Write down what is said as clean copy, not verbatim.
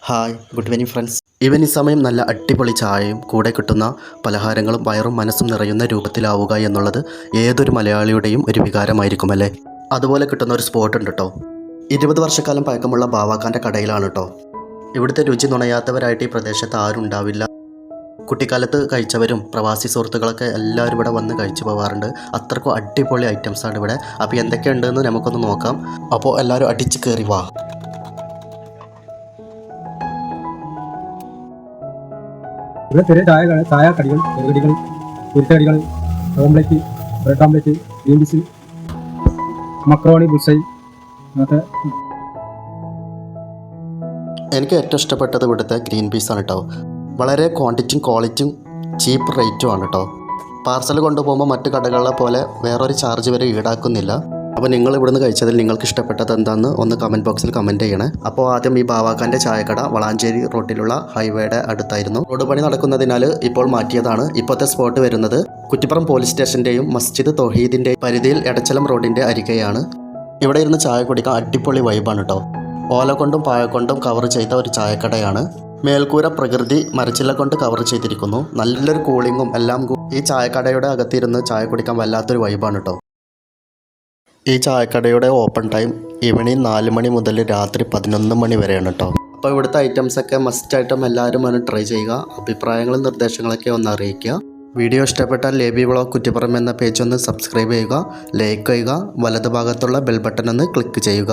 Hi good evening friends. Evening സമയം നല്ല അടിപൊളി ചായയും കൂടെ കിട്ടുന്ന പലഹാരങ്ങളും വയറും മനസ്സും നിറയുന്ന രൂപത്തിലാവുക എന്നുള്ളത് ഏതൊരു മലയാളിയുടെയും ഒരു വികാരമായിരിക്കും അല്ലേ. അതുപോലെ കിട്ടുന്ന ഒരു സ്പോട്ട് ഉണ്ട് കേട്ടോ. 20 വർഷക്കാലം പഴക്കമുള്ള ബാവാക്കാൻ്റെ കടയിലാണ് കേട്ടോ. ഇവിടുത്തെ രുചി നുണയാത്തവരായിട്ട് ഈ പ്രദേശത്ത് ആരും ഉണ്ടാവില്ല. കുട്ടിക്കാലത്ത് കഴിച്ചവരും പ്രവാസി സുഹൃത്തുക്കളൊക്കെ എല്ലാവരും ഇവിടെ വന്ന് കഴിച്ചു പോകാറുണ്ട്. അത്രക്കും അടിപൊളി ഐറ്റംസാണ് ഇവിടെ. അപ്പോൾ എന്തൊക്കെയുണ്ടെന്ന് നമുക്കൊന്ന് നോക്കാം. അപ്പോൾ എല്ലാവരും അടിച്ച് കയറി വാ. ഇവിടെ ചെറിയ ചായ കടികൾ, ചെറുകടികൾ, പൊരിച്ചടികൾ, omelette, bread omelette, green peas, macaroni, bullseye. എനിക്ക് ഏറ്റവും ഇഷ്ടപ്പെട്ടത് ഇവിടുത്തെ ഗ്രീൻ പീസാണ് കേട്ടോ. വളരെ ക്വാണ്ടിറ്റിയും ക്വാളിറ്റിയും ചീപ്പ് റേറ്റും ആണ് കേട്ടോ. പാർസൽ കൊണ്ടുപോകുമ്പോൾ മറ്റു കടകളിലെ പോലെ വേറൊരു ചാർജ് വരെ ഈടാക്കുന്നില്ല. അപ്പോൾ നിങ്ങൾ ഇവിടുന്ന് കഴിച്ചതിൽ നിങ്ങൾക്ക് ഇഷ്ടപ്പെട്ടത് എന്താണെന്ന് ഒന്ന് കമൻറ്റ് ബോക്സിൽ കമൻറ്റ് ചെയ്യണേ. അപ്പോൾ ആദ്യം ഈ ബാവാക്കാൻ്റെ ചായക്കട വളാഞ്ചേരി റോഡിലുള്ള ഹൈവേയുടെ അടുത്തായിരുന്നു. റോഡ് പണി നടക്കുന്നതിനാൽ ഇപ്പോൾ മാറ്റിയതാണ്. ഇപ്പോഴത്തെ സ്പോട്ട് വരുന്നത് കുറ്റിപ്പുറം പോലീസ് സ്റ്റേഷൻ്റെയും മസ്ജിദ് തൗഹീദിൻ്റെയും പരിധിയിൽ എടച്ചലം റോഡിൻ്റെ അരികെയാണ്. ഇവിടെ ഇരുന്ന് ചായ കുടിക്കാൻ അടിപൊളി വൈബാണ് കേട്ടോ. ഓല കൊണ്ടും പായ കൊണ്ടും കവർ ചെയ്ത ഒരു ചായക്കടയാണ്. മേൽക്കൂര പ്രകൃതി മരച്ചില്ല കൊണ്ട് കവർ ചെയ്തിരിക്കുന്നു. നല്ലൊരു കൂളിങ്ങും എല്ലാം ഈ ചായക്കടയുടെ അകത്തിരുന്ന് ചായ കുടിക്കാൻ വല്ലാത്തൊരു വൈബാണ് കേട്ടോ. ഈ ചായക്കടയുടെ ഓപ്പൺ ടൈം ഈവനിങ് 4 മണി മുതൽ രാത്രി 11 മണി വരെയാണ് കേട്ടോ. അപ്പോൾ ഇവിടുത്തെ ഐറ്റംസൊക്കെ മസ്റ്റ് ഐറ്റം എല്ലാവരും ഒന്ന് ട്രൈ ചെയ്യുക. അഭിപ്രായങ്ങളും നിർദ്ദേശങ്ങളൊക്കെ ഒന്ന് അറിയിക്കുക. വീഡിയോ ഇഷ്ടപ്പെട്ടാൽ ലേബി വ്ളോഗ് കുറ്റിപ്പുറം എന്ന പേജ് ഒന്ന് സബ്സ്ക്രൈബ് ചെയ്യുക, ലൈക്ക് ചെയ്യുക, വലതുഭാഗത്തുള്ള ബെൽ ബട്ടൺ ഒന്ന് ക്ലിക്ക് ചെയ്യുക.